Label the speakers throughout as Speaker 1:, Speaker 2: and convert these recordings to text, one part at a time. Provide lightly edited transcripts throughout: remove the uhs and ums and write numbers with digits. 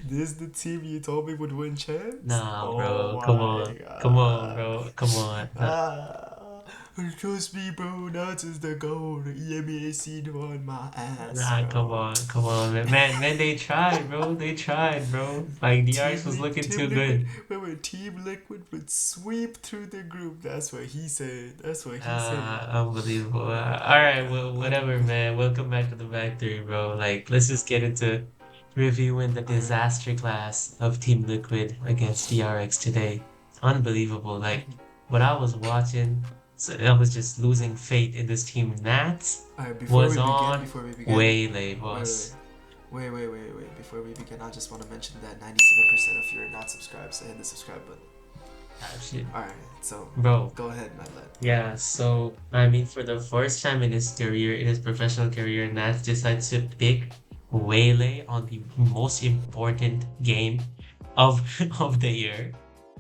Speaker 1: This is the team you told me would win champs?
Speaker 2: Nah,
Speaker 1: Oh
Speaker 2: bro. Come
Speaker 1: my
Speaker 2: on. Come on,
Speaker 1: god.
Speaker 2: bro. Come on.
Speaker 1: Ah, trust me, bro. That is the goal. The EMEAC on my ass,
Speaker 2: Nah, come
Speaker 1: bro.
Speaker 2: on. Come on, man. Man, they tried, bro. They tried, bro. Like, DRX was looking
Speaker 1: Team
Speaker 2: too
Speaker 1: Liquid.
Speaker 2: good.
Speaker 1: Wait. Team Liquid would sweep through the group. That's what he said. That's what he said.
Speaker 2: Unbelievable. All
Speaker 1: Oh my
Speaker 2: right,
Speaker 1: god.
Speaker 2: well, whatever, man. Welcome back to the back three, bro. Like, let's just get into reviewing the
Speaker 1: Alright.
Speaker 2: disaster class of Team Liquid against DRX today. Unbelievable. Like, what I was watching, so I was just losing faith in this team. Nats
Speaker 1: Alright,
Speaker 2: was on
Speaker 1: before we begin,
Speaker 2: way late,
Speaker 1: wait,
Speaker 2: boss.
Speaker 1: Before we begin, I just want to mention that 97% of you are not subscribed, so hit the subscribe button.
Speaker 2: Ah, shit.
Speaker 1: Alright, so
Speaker 2: Bro,
Speaker 1: go ahead, Madlad.
Speaker 2: yeah, so I mean, for the first time in his career, in his professional career, Nats decides to pick Waylay on the most important game of of the year.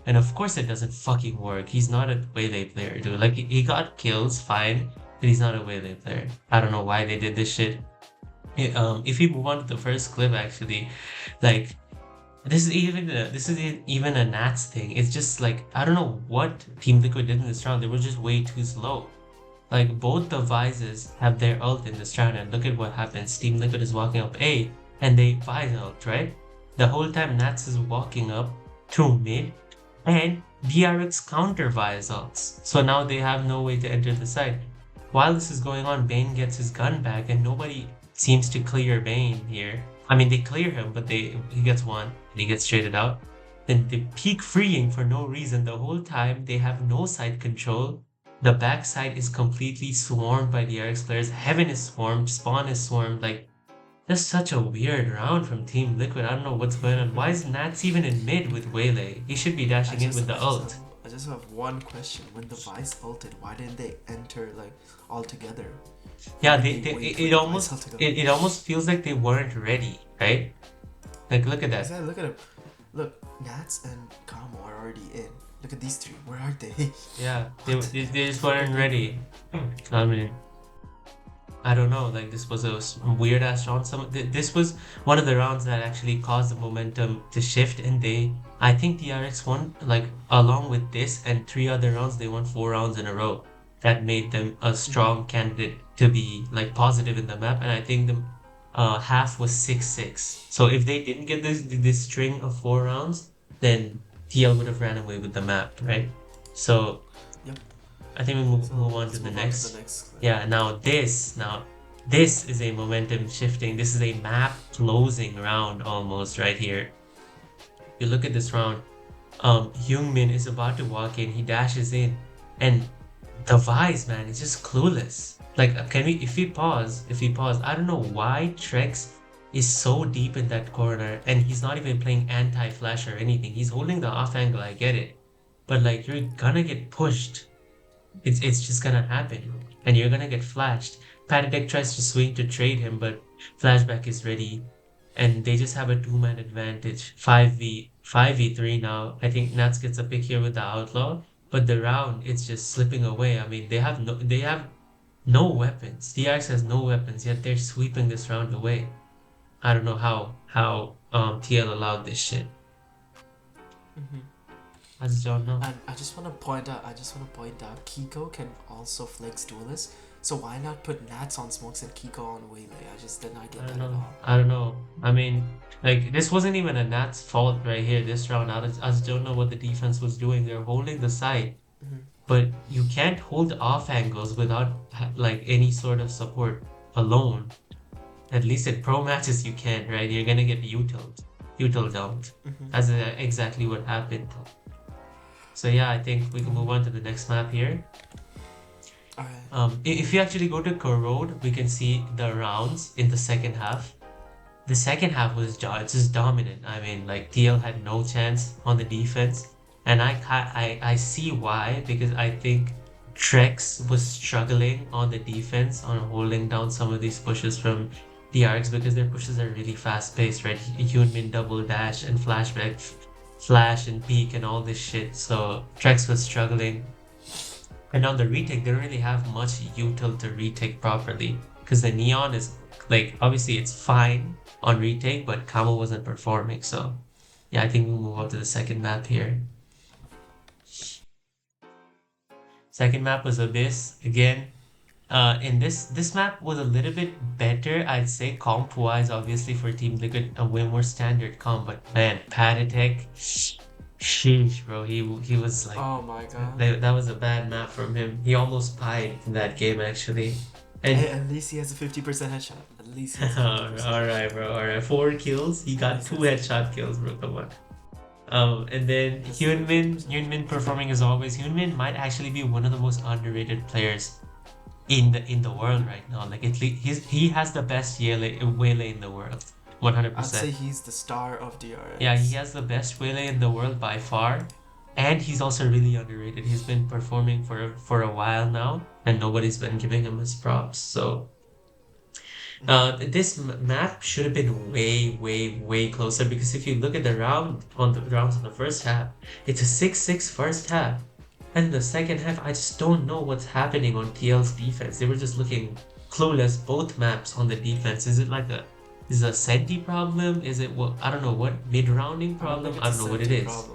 Speaker 2: And of course, it doesn't fucking work. He's not a Waylay player, dude. Like, he got kills, fine, but he's not a Waylay player. I don't know why they did this shit. If we move on to the first clip, actually, like, this isn't even a Nats thing. It's just like, I don't know what Team Liquid did in this round. They were just way too slow. Like, both the Vises have their ult in this round, and look at what happens. Team Liquid is walking up A, and they Vise ult, right? The whole time Nats is walking up through mid, and DRX counter Vise ults. So now they have no way to enter the site. While this is going on, Bane gets his gun back, and nobody seems to clear Bane here. I mean, they clear him, but he gets one, and he gets traded out. Then they peek freeing for no reason. The whole time they have no side control. The backside is completely swarmed by the RX players. Heaven is swarmed, Spawn is swarmed. Like, that's such a weird round from Team Liquid. I don't know what's going on. Why is Nats even in mid with Waylay? He should be
Speaker 1: I
Speaker 2: dashing in
Speaker 1: just
Speaker 2: with the ult.
Speaker 1: I just have one question. When the Vice ulted, why didn't they enter like all together?
Speaker 2: Yeah,
Speaker 1: Why did they wait for
Speaker 2: it
Speaker 1: the Vice ult
Speaker 2: almost
Speaker 1: to go?
Speaker 2: it almost feels like they weren't ready, right? Like, look at that.
Speaker 1: Exactly. Look at him. Look, Nats and Kamo are already in. Look at these three. Where are they?
Speaker 2: Yeah,
Speaker 1: What?
Speaker 2: they just weren't ready. I mean, I don't know. Like, this was a weird ass round. This was one of the rounds that actually caused the momentum to shift, and I think DRX won, like, along with this and three other rounds. They won 4 rounds in a row. That made them a strong candidate to be like positive in the map, and I think the half was 6-6. So if they didn't get this string of 4 rounds, then TL would have ran away with the map, right? So
Speaker 1: Yep.
Speaker 2: I think we
Speaker 1: So
Speaker 2: move on to
Speaker 1: let's
Speaker 2: the
Speaker 1: move on to
Speaker 2: next.
Speaker 1: the next clip.
Speaker 2: Yeah, now this is a momentum shifting. This is a map closing round almost right here. You look at this round. Min is about to walk in. He dashes in, and the Vice, man, is just clueless. Like, if we pause, I don't know why Trex is so deep in that corner, and he's not even playing anti-flash or anything. He's holding the off angle. I get it, but like, you're gonna get pushed. It's just gonna happen, and you're gonna get flashed. Patadek tries to swing to trade him, but flashback is ready, and they just have a two-man advantage. 5v3 now. I think Nats gets a pick here with the outlaw, but the round it's just slipping away. I mean, they have no weapons. DRX has no weapons, yet they're sweeping this round away. I don't know how TL allowed this shit.
Speaker 1: Mm-hmm.
Speaker 2: I just don't know.
Speaker 1: And I just want to point out, Kiko can also flex duelist. So why not put Nats on smokes and Kiko on Waylay? I just did not get
Speaker 2: I don't
Speaker 1: that at
Speaker 2: know.
Speaker 1: all.
Speaker 2: I don't know. I mean, like, this wasn't even a Nats fault right here this round. I just don't know what the defense was doing. They're holding the side,
Speaker 1: Mm-hmm.
Speaker 2: but you can't hold off angles without like any sort of support alone. At least in pro matches you can, right? You're gonna get util dumped.
Speaker 1: Mm-hmm.
Speaker 2: That's exactly what happened. So yeah, I think we can move on to the next map here.
Speaker 1: Alright.
Speaker 2: If you actually go to Corrode, we can see the rounds in the second half. The second half was just dominant. I mean, like, TL had no chance on the defense, and I see why, because I think Trex was struggling on the defense on holding down some of these pushes from DRX, because their pushes are really fast paced, right? Hyunmin double dash and flashback, flash and peek and all this shit. So Trex was struggling. And on the retake, they don't really have much util to retake properly, because the neon is like obviously it's fine on retake, but Kamo wasn't performing. So yeah, I think we'll move on to the second map here. Second map was Abyss again. In this map was a little bit better, I'd say, comp wise. Obviously, for Team Liquid, a way more standard comp. But man, Patatek, sheesh, bro. He was like
Speaker 1: Oh my god.
Speaker 2: that was a bad map from him. He almost pied in that game actually.
Speaker 1: Hey,
Speaker 2: And
Speaker 1: at least he has a 50% headshot. At least he has a
Speaker 2: all
Speaker 1: 50%.
Speaker 2: right, bro. All right, 4 kills. He got two headshot kills, bro. Come on. And then Hyunmin performing as always. Hyunmin might actually be one of the most underrated players in the world right now. Like at least he has the best Waylay in the world.
Speaker 1: I'd say
Speaker 2: 100%.
Speaker 1: he's the star of DRX.
Speaker 2: Yeah, he has the best Waylay in the world by far. And he's also really underrated. He's been performing for a while now, and nobody's been giving him his props. So this map should have been way closer, because if you look at the rounds on the first half, it's a 6-6 first half. And the second half, I just don't know what's happening on TL's defense. They were just looking clueless, both maps on the defense. Is it a Senti problem? Is it what? I don't know what mid-rounding problem. I don't know what it is.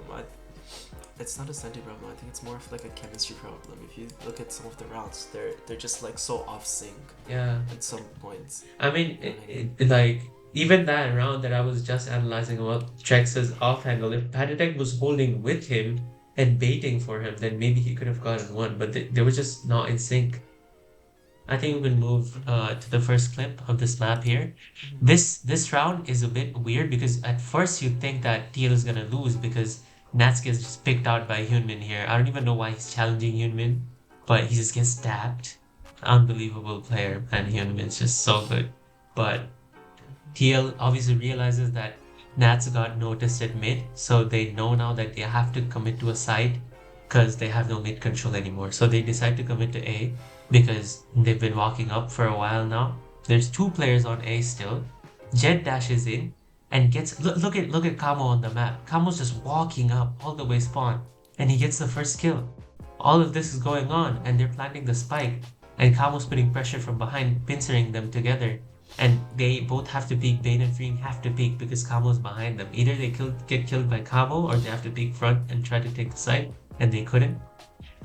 Speaker 1: It's not a Senti problem. I think it's more of like a chemistry problem. If you look at some of the routes, they're just like so off sync.
Speaker 2: Yeah.
Speaker 1: At some points.
Speaker 2: I mean, like even that round that I was just analyzing about Trex's off angle, if Patatek was holding with him and baiting for him, then maybe he could have gotten one. But they were just not in sync. I think we can move to the first clip of this map here. This round is a bit weird because at first you think that TL is gonna lose because Natsuki is just picked out by Hyunmin here. I don't even know why he's challenging Hyunmin, but he just gets stabbed. Unbelievable player, and Hyunmin is just so good. But TL obviously realizes that Nats got noticed at mid, so they know now that they have to commit to a site because they have no mid control anymore. So they decide to commit to A because they've been walking up for a while now. There's 2 players on A still. Jed dashes in and gets look at Kamo on the map. Kamo's just walking up all the way spawn, and he gets the first kill. All of this is going on, and they're planting the spike, and Kamo's putting pressure from behind, pincering them together. And they both have to peek. Bane and Freeing have to peek because Kamo's behind them. Either they get killed by Kamo, or they have to peek front and try to take the site, and they couldn't.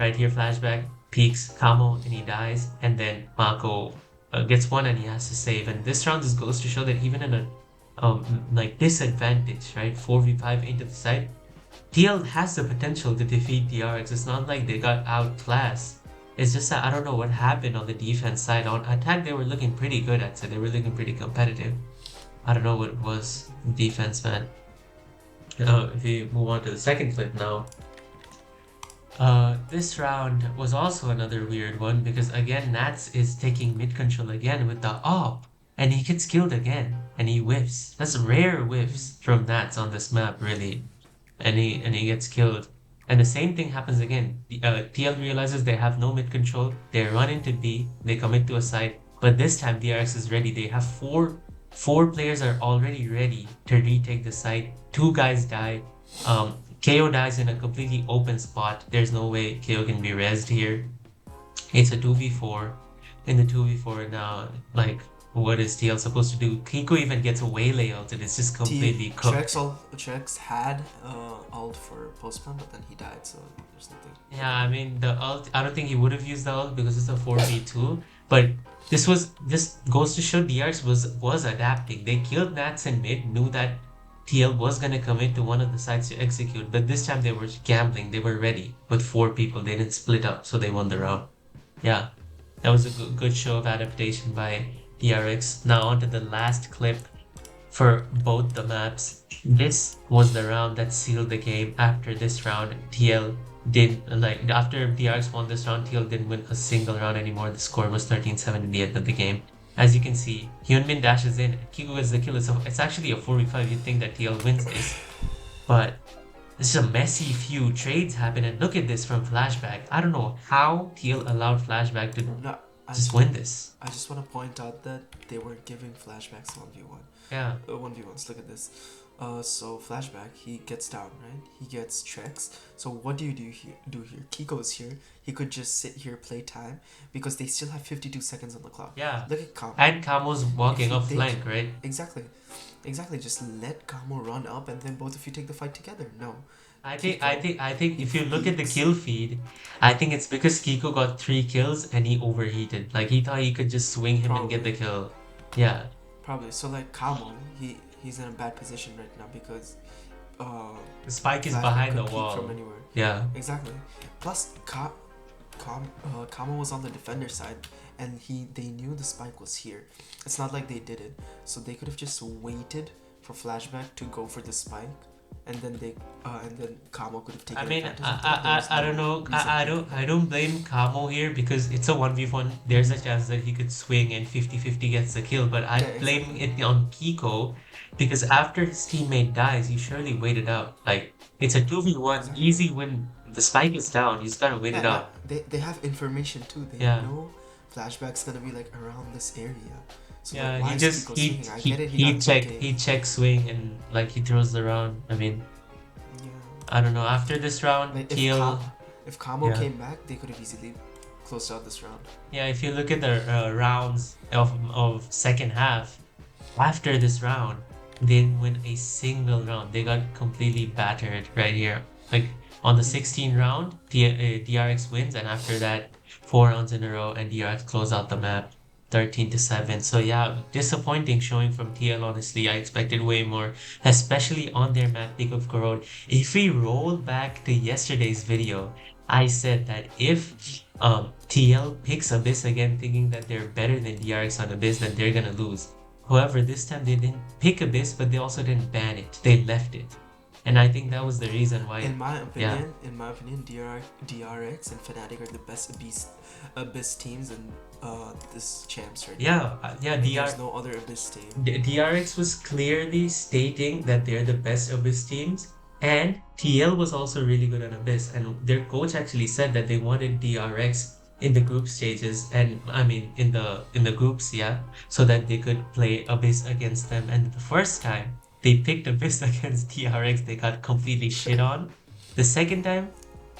Speaker 2: Right here, flashback, peeks Kamo, and he dies, and then Mako gets one and he has to save. And this round just goes to show that even in a like disadvantage, right, 4v5 into the site, TL has the potential to defeat DRX. It's not like they got outclassed. It's just that I don't know what happened on the defense side. On attack, they were looking pretty good. I'd say they were looking pretty competitive. I don't know what it was. Defense, man. If we move on to the second clip now. This round was also another weird one because again Nats is taking mid control again with the op, and he gets killed again and he whiffs. That's rare whiffs from Nats on this map, really. And he gets killed. And the same thing happens again. TL realizes they have no mid control. They run into B. They commit to a site. But this time DRX is ready. They have four players are already ready to retake the site. 2 guys die. KO dies in a completely open spot. There's no way KO can be rezzed here. It's a 2v4. In the 2v4 now, like, what is TL supposed to do? Kiko even gets a Waylay ulted. It's just completely cooked.
Speaker 1: Trex had ult for postpone, but then he died, so there's nothing.
Speaker 2: Yeah, I mean the ult. I don't think he would have used the ult because it's a 4v2. But this goes to show DRX was adapting. They killed Nats in mid, knew that TL was gonna commit to one of the sites to execute, but this time they were gambling. They were ready with 4 people. They didn't split up, so they won the round. Yeah, that was a good show of adaptation by DRX. Now onto the last clip for both the maps. This was the round that sealed the game. After this round, TL after DRX won this round, TL didn't win a single round anymore. The score was 13-7 at the end of the game. As you can see, Hyunmin dashes in, Kiko gets the kill. It's actually a 4v5. You'd think that TL wins this, but this is a messy few trades happen. And look at this from flashback. I don't know how TL allowed flashback to just win this.
Speaker 1: I just want to point out that they were giving flashbacks 1v1.
Speaker 2: Yeah.
Speaker 1: 1v1s, look at this. So flashback, he gets down, right? He gets checks. So what do you do here? Kiko's here. He could just sit here, play time, because they still have 52 seconds on the clock.
Speaker 2: Yeah.
Speaker 1: Look at Kamo.
Speaker 2: And Kamo's walking off flank, right?
Speaker 1: Exactly. Just let Kamo run up, and then both of you take the fight together. No.
Speaker 2: I think if you look at the kill feed, I think it's because Kiko got 3 kills and he overheated. Like he thought he could just swing him and get the kill. Yeah.
Speaker 1: Probably. So like Kamo, he's in a bad position right now because
Speaker 2: the spike is behind the wall.
Speaker 1: From anywhere.
Speaker 2: Yeah.
Speaker 1: Exactly. Plus Kamo was on the defender side, and they knew the spike was here. It's not like they did it, so they could have just waited for flashback to go for the spike, and then Kamo could have taken.
Speaker 2: I mean,
Speaker 1: advantage
Speaker 2: I don't know. I don't blame Kamo here because it's a 1v1. There's a chance that he could swing and 50-50 gets the kill. But I blame it on Kiko because after his teammate dies, he surely waited out. Like it's a 2v1, easy win. The spike is down. He's gotta wait it out.
Speaker 1: They have information too. They know flashback's gonna be like around this area. So
Speaker 2: yeah,
Speaker 1: like,
Speaker 2: he checks swing and like he throws the round. I mean, I don't know. After this round,
Speaker 1: like, if Kamo came back, they could have easily closed out this round.
Speaker 2: Yeah, if you look at the rounds of second half, after this round, they didn't win a single round. They got completely battered right here. Like on the 16th round, DRX wins, and after that, 4 rounds in a row, and DRX close out the map. 13-7. So yeah, disappointing showing from TL. Honestly, I expected way more, especially on their map pick of Corode. If we roll back to yesterday's video, I said that if TL picks Abyss again, thinking that they're better than DRX on Abyss, then they're gonna lose. However, this time they didn't pick Abyss, but they also didn't ban it. They left it. And I think that was the reason why.
Speaker 1: In my opinion, DRX and Fnatic are the best Abyss teams in this champs right now.
Speaker 2: There's
Speaker 1: no other Abyss team.
Speaker 2: DRX was clearly stating that they're the best Abyss teams, and TL was also really good on Abyss. And their coach actually said that they wanted DRX in the group stages, and I mean in the groups, so that they could play Abyss against them. And the first time they picked Abyss against DRX, they got completely shit on. The second time,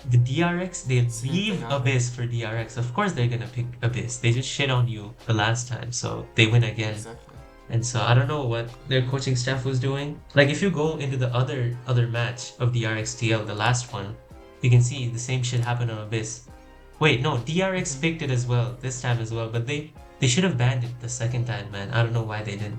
Speaker 2: the DRX, they leave Abyss for DRX. Of course they're gonna pick Abyss. They just shit on you the last time, so they win again.
Speaker 1: Exactly.
Speaker 2: And so I don't know what their coaching staff was doing. Like if you go into the other match of DRX TL, the last one, you can see the same shit happened on Abyss. Wait, no, DRX picked it as well, this time as well, but they should have banned it the second time, man. I don't know why they didn't.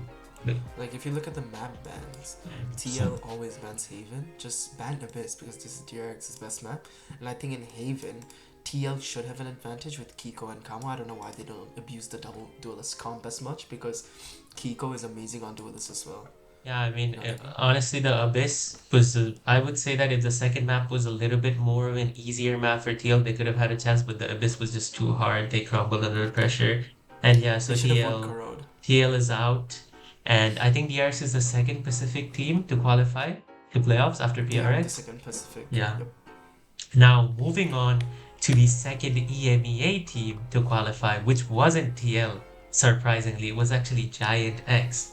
Speaker 1: Like if you look at the map bans, TL always bans Haven. Just ban Abyss because this is DRX's best map. And I think in Haven, TL should have an advantage with Kiko and Kamo. I don't know why they don't abuse the double duelist comp as much because Kiko is amazing on duelist as well.
Speaker 2: Yeah, I mean, honestly, the Abyss was, I would say that if the second map was a little bit more of an easier map for TL, they could have had a chance, but the Abyss was just too hard. They crumbled under pressure. And yeah, so TL is out. And I think DRX is the second Pacific team to qualify to playoffs after PRX.
Speaker 1: Yeah, the second Pacific.
Speaker 2: Yeah. Yep. Now, moving on to the second EMEA team to qualify, which wasn't TL, surprisingly. It was actually Giant X.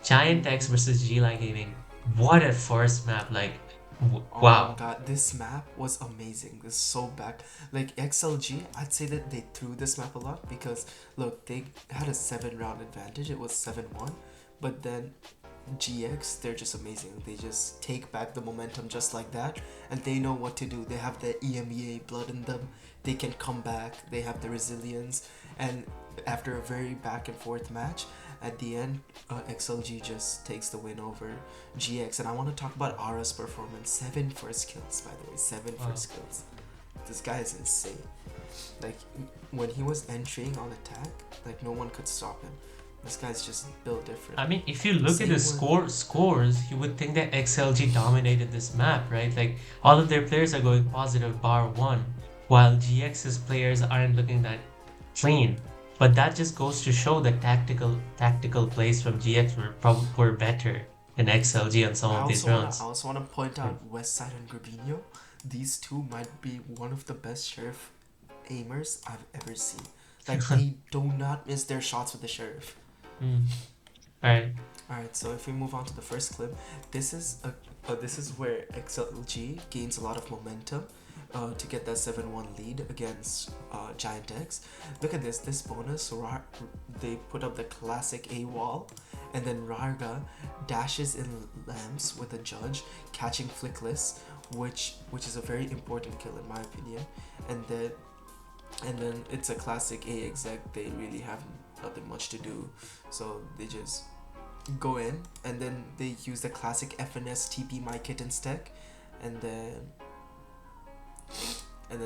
Speaker 2: Giant X versus G-Line Gaming. What a first map. Like, wow.
Speaker 1: Oh my god, this map was amazing. This is so bad. Like XLG, I'd say that they threw this map a lot because, look, they had a 7-round advantage. It was 7-1. But then GX, they're just amazing. They just take back the momentum just like that, and they know what to do. They have the EMEA blood in them. They can come back. They have the resilience. And after a very back and forth match, at the end, XLG just takes the win over GX. And I want to talk about Ara's performance. 7 first kills, by the way. 7 first kills. This guy is insane. Like, when he was entering on attack, like, no one could stop him. This guy's just built different.
Speaker 2: I mean, if you look at the scores, you would think that XLG dominated this map, right? Like, all of their players are going positive bar 1, while GX's players aren't looking that clean. But that just goes to show that tactical plays from GX were better than XLG on some of these rounds.
Speaker 1: I also want to point out Westside and Grabinho. These two might be one of the best Sheriff aimers I've ever seen. Like they do not miss their shots with the sheriff.
Speaker 2: Mm. All right.
Speaker 1: Alright, so if we move on to the first clip, this is this is where XLG gains a lot of momentum to get that 7-1 lead against Giant X. Look at this bonus, they put up the classic A wall, and then Rarga dashes in lamps with a judge, catching flickless, which is a very important kill in my opinion. And then it's a classic A exec, they really have nothing much to do, so they just go in, and then they use the classic FNS TP my kitten stack, and then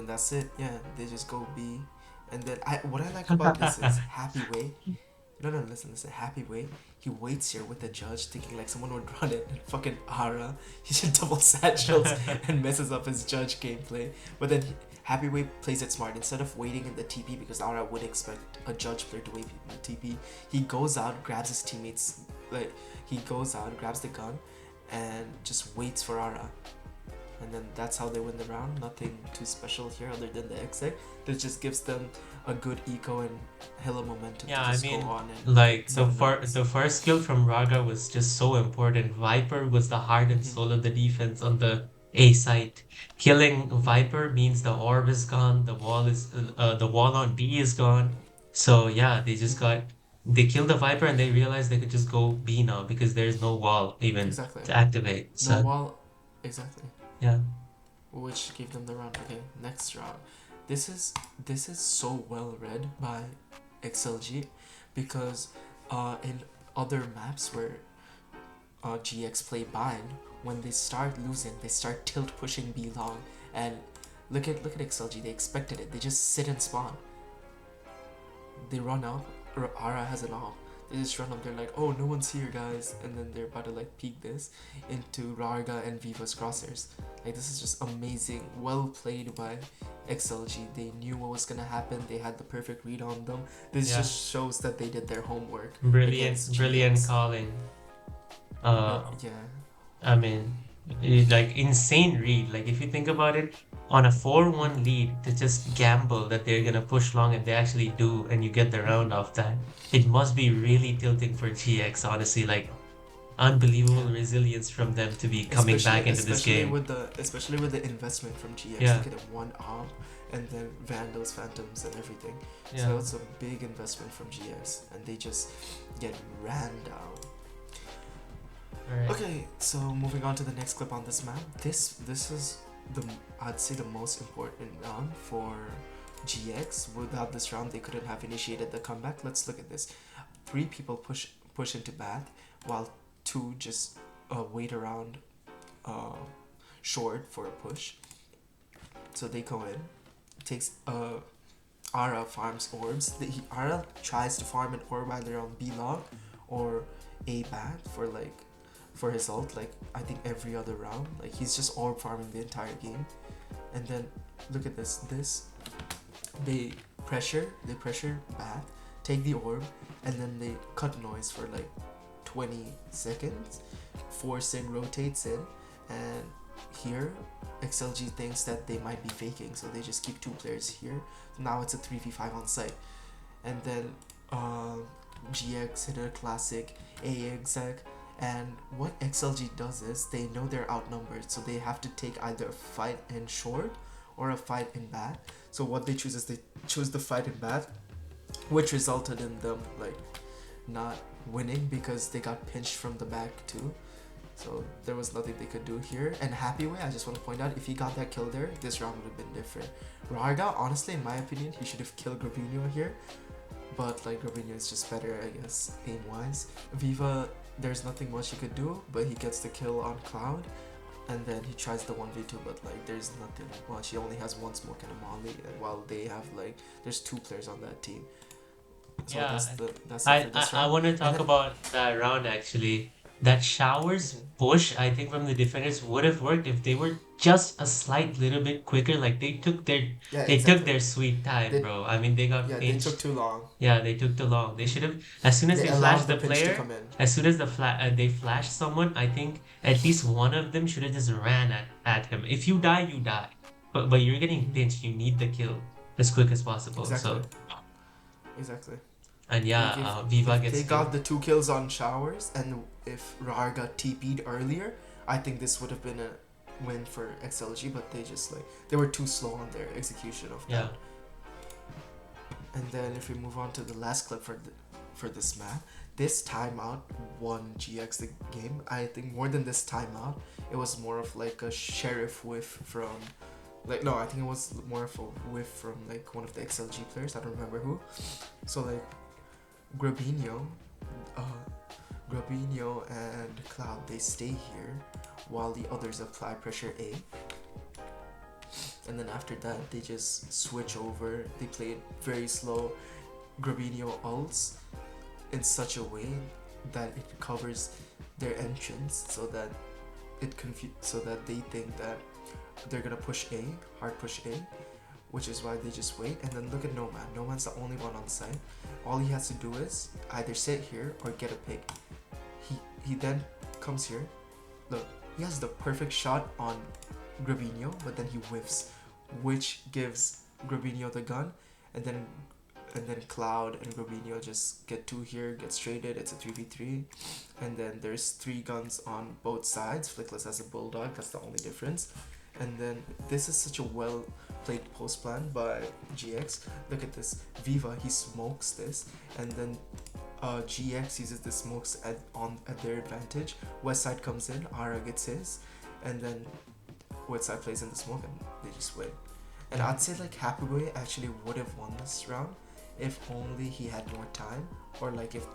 Speaker 1: that's it. Yeah, they just go B, and then what I like about this is Happy Way. No, listen. Happy Way. He waits here with the judge, thinking like someone would run it, and fucking Ara, he just double satchels and messes up his judge gameplay. But then Happy Way plays it smart. Instead of waiting in the TP, because Ara would expect a judge player to wait in the TP, he goes out, grabs his teammates, like he goes out, grabs the gun, and just waits for Ara. And then that's how they win the round. Nothing too special here other than the exec. That just gives them a good eco and hella momentum to just go on and
Speaker 2: like the first kill from Raga was just so important. Viper was the heart and soul of the defense on the A site. Killing Viper means the orb is gone, the wall on B is gone. So yeah, they killed the Viper and they realized they could just go B now because there's no wall even
Speaker 1: exactly
Speaker 2: to activate.
Speaker 1: no
Speaker 2: So
Speaker 1: wall, exactly.
Speaker 2: yeah.
Speaker 1: Which gave them the round. Okay, next round. This is so well read by XLG, because in other maps where GX play bind, when they start losing, they start tilt pushing B long, and look at XLG. They expected it. They just sit and spawn. They run up. Ara has an off. They just run up. They're like, oh, no one's here, guys, and then they're about to like peek this into Rarga and Viva's crosshairs. Like, this is just amazing. Well played by XLG. They knew what was gonna happen. They had the perfect read on them. This just shows that they did their homework.
Speaker 2: Brilliant calling.
Speaker 1: Yeah.
Speaker 2: I mean, like insane read. Like if you think about it, on a 4-1 lead, to just gamble that they're gonna push long and they actually do, and you get the round off that, it must be really tilting for GX. Honestly, like unbelievable resilience from them to be coming back into this game.
Speaker 1: Especially with the investment from GX to get a 1-op and then Vandals, Phantoms, and everything.
Speaker 2: Yeah.
Speaker 1: So it's a big investment from GX, and they just get ran down.
Speaker 2: Right.
Speaker 1: Okay, so moving on to the next clip on this map. This is I'd say the most important round for GX. Without this round, they couldn't have initiated the comeback. Let's look at this. 3 people push into back, while 2 just wait around short for a push. So they go in. Takes Ara farms orbs. Ara tries to farm an orb either on B log or A back for his ult, like I think every other round. Like he's just orb farming the entire game. And then look at this. They pressure back, take the orb, and then they cut noise for like 20 seconds. Force in, rotates in, and here XLG thinks that they might be faking, so they just keep 2 players here. Now it's a 3v5 on site. And then GX hit a classic A exec. And what XLG does is they know they're outnumbered, so they have to take either a fight in short or a fight in back. So what they choose is they choose the fight in back, which resulted in them like not winning because they got pinched from the back too. So there was nothing they could do here. And Happy Way, I just want to point out, if he got that kill there, this round would have been different. Rarga, honestly, in my opinion, he should have killed Grabinho here. But like Grabinho is just better, I guess, aim-wise. Viva, there's nothing much he could do, but he gets the kill on Cloud. And then he tries the 1v2, but like there's nothing much. He only has 1 smoke and a molly, and while they have like, there's 2 players on that team. So
Speaker 2: Yeah,
Speaker 1: that's it for this round.
Speaker 2: I want to talk about that round actually. That showers push, I think, from the defenders would have worked if they were just a slight little bit quicker. Like they took their sweet time, bro. I mean, they got pinched.
Speaker 1: They took too long.
Speaker 2: Yeah, they took too long. They should have, as soon as they flashed the player, as soon as they flashed someone, I think at least one of them should have just ran at him. If you die, you die. But you're getting pinched. You need the kill as quick as possible.
Speaker 1: Exactly.
Speaker 2: So
Speaker 1: exactly.
Speaker 2: And yeah,
Speaker 1: Like
Speaker 2: Viva
Speaker 1: if
Speaker 2: gets
Speaker 1: they
Speaker 2: to.
Speaker 1: got the 2 kills on showers, and if Rar got TP'd earlier, I think this would have been a win for XLG. But they just like they were too slow on their execution of
Speaker 2: Yeah.
Speaker 1: that. And then if we move on to the last clip for this map, this timeout won GX the game. I think more than this timeout, it was more of like a sheriff whiff from, like, no, I think it was more of a whiff from like one of the XLG players. I don't remember who. So like Grabinho, uh, Grabinho and Cloud, they stay here while the others apply pressure A. And then after that, they just switch over. They play it very slow. Grabinho ults in such a way that it covers their entrance, so that so that they think that they're gonna push A, hard push A, which is why they just wait. And then look at Nomad. Nomad's the only one on site. All he has to do is either sit here or get a pick. He then comes here. Look, he has the perfect shot on Grabinho, but then he whiffs, which gives Grabinho the gun, and then Cloud and Grabinho just get 2 here, get traded. It's a 3v3, and then there's 3 guns on both sides. Flickless has a bulldog, that's the only difference. And then this is such a well played post plan by GX. Look at this. Viva, he smokes this, and then GX uses the smokes at their advantage. Westside comes in, Ara gets his, and then Westside plays in the smoke, and they just win. And I'd say like Happy Boy actually would have won this round if only he had more time, or like if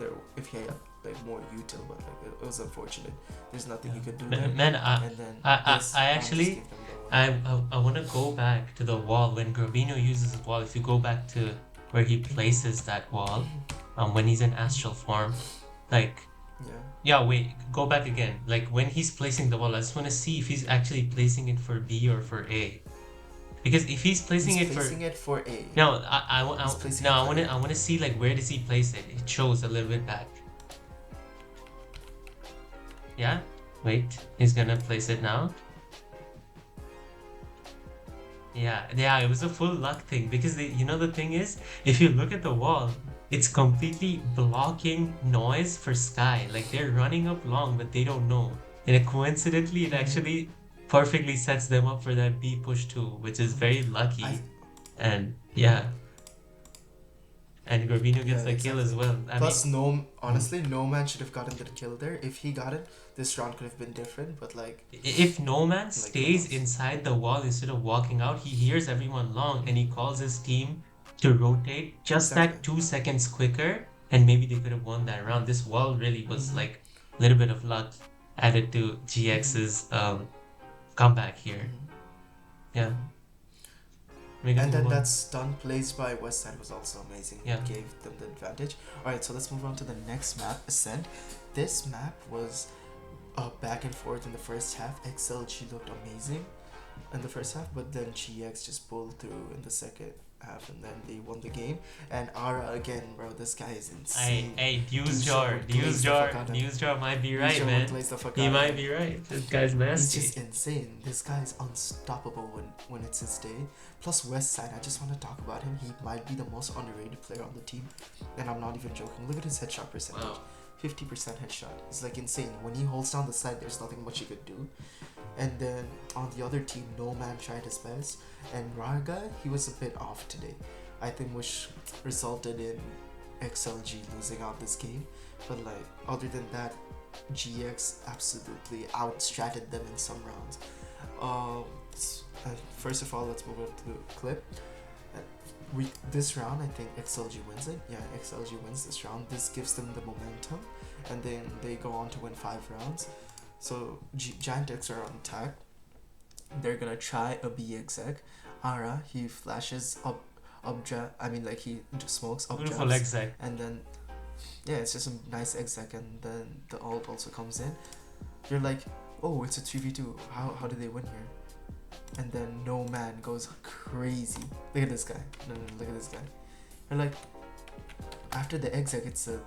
Speaker 1: he had like more util, but like it was unfortunate. There's nothing he could do there.
Speaker 2: Man,
Speaker 1: And then
Speaker 2: I actually, I want to go back to the wall when Gravino uses his wall. If you go back to where he places that wall, when he's in astral form, like, yeah, wait, go back again. Like when he's placing the wall, I just want to see if he's actually placing it for B or for A. Because if he's placing it
Speaker 1: for A.
Speaker 2: No, I want to see like where does he place it? It shows a little bit back. Yeah, wait, he's gonna place it now. Yeah, it was a full luck thing because the thing is, if you look at the wall, it's completely blocking noise for Sky. Like they're running up long, but they don't know. And coincidentally, it actually perfectly sets them up for that B push too, which is very lucky. And yeah. And Gravino gets the kill as well.
Speaker 1: Plus, honestly, no man should have gotten the kill there. If he got it, this round could have been different. But like,
Speaker 2: if no man stays inside the wall instead of walking out, he hears everyone long and he calls his team to rotate just that 2 seconds quicker, and maybe they could have won that round. This wall really was like a little bit of luck added to GX's comeback here. Yeah.
Speaker 1: And then that stun plays by Westside was also amazing.
Speaker 2: Yeah.
Speaker 1: It gave them the advantage. Alright, so let's move on to the next map, Ascent. This map was back and forth in the first half. XLG looked amazing in the first half, but then GX just pulled through in the second half, and then they won the game. And Ara again, bro, this guy is insane.
Speaker 2: Hey, Newsjar might be right, man. He might be right. This guy's nasty.
Speaker 1: He's just insane. This guy is unstoppable when it's his day. Plus Westside, I just want to talk about him. He might be the most underrated player on the team, and I'm not even joking. Look at his headshot percentage.
Speaker 2: Wow.
Speaker 1: 50% headshot. It's like insane. When he holds down the side, there's nothing much he could do. And then on the other team, No Man tried his best, and Raga, he was a bit off today, I think, which resulted in XLG losing out this game. But like, other than that, GX absolutely outstratted them in some rounds. First of all, let's move on to the clip. This round, I think XLG wins it. Yeah, XLG wins this round. This gives them the momentum, and then they go on to win 5 rounds. So Giant X are on attack. They're gonna try a B exec. Ara, he flashes up he smokes up
Speaker 2: beautiful exec,
Speaker 1: and then yeah, it's just a nice exec, and then the ult also comes in. You're like, oh, it's a 3v2. How did they win here? And then No Man goes crazy. Look at this guy. No, look at this guy. And like, after the exec, it's a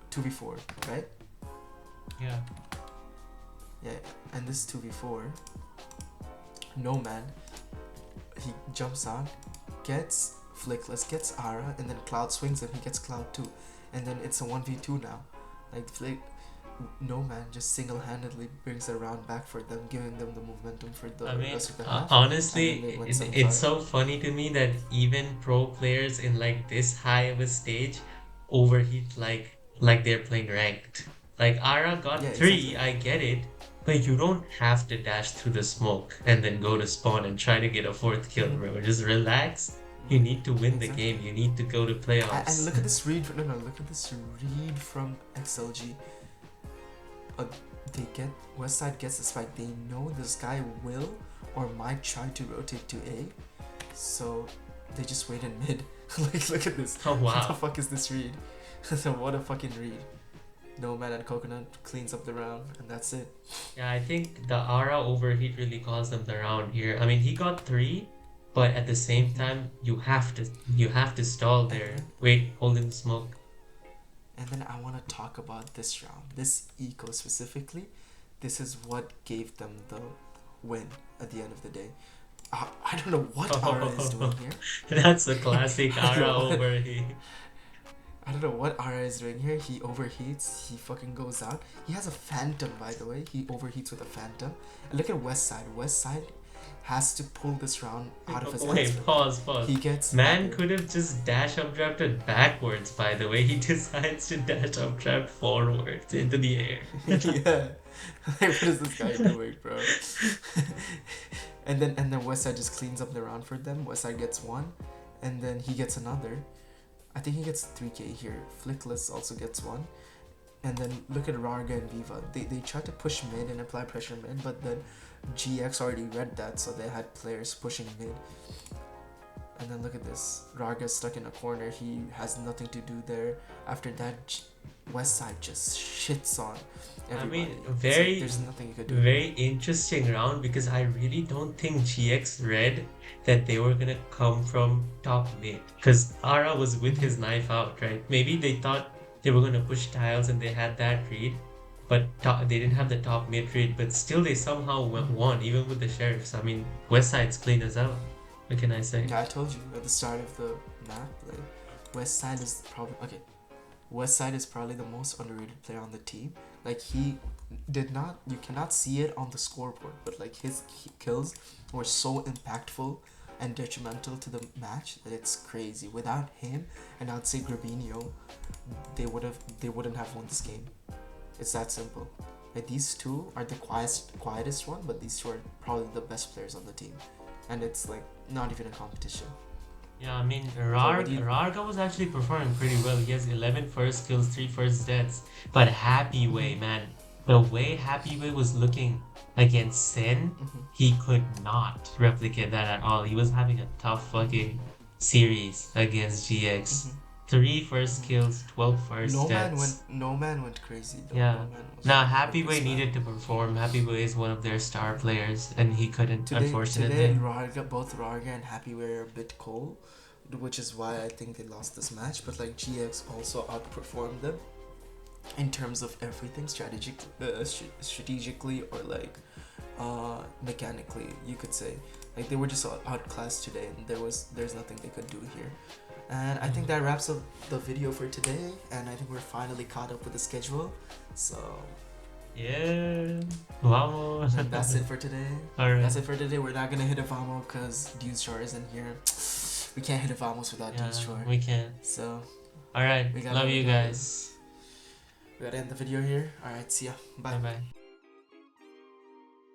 Speaker 1: 2v4, right?
Speaker 2: Yeah.
Speaker 1: Yeah, and this 2v4, No Man, he jumps out, gets Flickless gets Ara, and then Cloud swings and he gets Cloud too, and then it's a 1v2 now. Like Nomad just single-handedly brings the round back for them, giving them the momentum for the rest of the half.
Speaker 2: Honestly, it's so funny to me that even pro players in like this high of a stage overheat like they're playing ranked. Like Ara got
Speaker 1: Yeah,
Speaker 2: three,
Speaker 1: exactly.
Speaker 2: I get it, but you don't have to dash through the smoke and then go to spawn and try to get a fourth kill, bro. Just relax. You need to win the
Speaker 1: Exactly.
Speaker 2: game. You need to go to
Speaker 1: And
Speaker 2: playoffs.
Speaker 1: look at this read. No, no, look at this read from XLG. Uh, Westside gets the spike. They know this guy will or might try to rotate to A, so they just wait in mid. Like, look at this.
Speaker 2: Oh
Speaker 1: What the
Speaker 2: wow.
Speaker 1: fuck is this read? What a fucking read. Nomad and Coconut cleans up the round, and that's it.
Speaker 2: Yeah, I think the Ara overheat really caused them the round here. I mean, he got three, but at the same time, you have to stall
Speaker 1: And
Speaker 2: there.
Speaker 1: then,
Speaker 2: Wait, hold in smoke.
Speaker 1: I want to talk about this round. This eco specifically. This is what gave them the win at the end of the day. I don't know what Ara is doing here.
Speaker 2: That's a classic
Speaker 1: I don't
Speaker 2: Ara
Speaker 1: know what,
Speaker 2: overheat.
Speaker 1: I don't know what Ara is doing here. He overheats. He fucking goes out. He has a Phantom, by the way. He overheats with a Phantom. And look at Westside. Westside has to pull this round out of his hands.
Speaker 2: Wait, pause.
Speaker 1: He gets
Speaker 2: Man
Speaker 1: either.
Speaker 2: could have just dash up trapped it backwards, by the way. He decides to dash up trap forwards into the air.
Speaker 1: Yeah. Like, what is this guy doing, bro? and then Westside just cleans up the round for them. Westside gets one, and then he gets another. I think he gets 3k here. Flickless also gets one. And then look at Rarga and Viva. They tried to push mid and apply pressure mid, but then GX already read that, so they had players pushing mid. And then look at this. Rarga's stuck in a corner. He has nothing to do there. After that, Westside just shits on everybody.
Speaker 2: I mean,
Speaker 1: There's nothing you could do.
Speaker 2: very interesting round because I really don't think GX read that they were gonna come from top mid because Ara was with his knife out, right? Maybe they thought they were gonna push tiles and they had that read, but they didn't have the top mid read. But still, they somehow won even with the sheriffs. I mean, Westside's clean as out. What can I say?
Speaker 1: Yeah, I told you at the start of the map, like, Westside is probably okay. Westside is probably the most underrated player on the team. Like, you cannot see it on the scoreboard, but like his kills were so impactful and detrimental to the match that it's crazy. Without him, and I'd say Grabinho, they wouldn't have won this game. It's that simple. Like, these two are the quietest one, but these two are probably the best players on the team, and it's like not even a competition.
Speaker 2: Yeah, I mean,
Speaker 1: What do you?
Speaker 2: Rarga was actually performing pretty well. He has 11 first kills, 3 first deaths. But Happy Way, man, the way Happy Way was looking against SEN, he could not replicate that at all. He was having a tough fucking series against GX. 3 first kills, 12 first deaths.
Speaker 1: No man went crazy though.
Speaker 2: Yeah.
Speaker 1: No man was
Speaker 2: Now,
Speaker 1: fucking
Speaker 2: Happy
Speaker 1: with
Speaker 2: Way
Speaker 1: this man.
Speaker 2: needed to perform. Happy Way is one of their star players, and he couldn't,
Speaker 1: Today,
Speaker 2: unfortunately.
Speaker 1: both Rarga and Happy were a bit cold, which is why I think they lost this match. But like, GX also outperformed them in terms of everything, strategically or like mechanically, you could say. Like, they were just outclassed today, and there's nothing they could do here. And I think that wraps up the video for today, and I think we're finally caught up with the schedule. So
Speaker 2: Yeah. Vamos.
Speaker 1: and that's it for today.
Speaker 2: Alright.
Speaker 1: That's it for today. We're not gonna hit a Vamo because Deuce Shore isn't here. We can't hit a Vamos without
Speaker 2: Yeah,
Speaker 1: Deuce Shore.
Speaker 2: we can.
Speaker 1: So
Speaker 2: Alright.
Speaker 1: we gotta
Speaker 2: Love you guys.
Speaker 1: we gotta end the video here. Alright, see ya. Bye.
Speaker 2: Bye bye.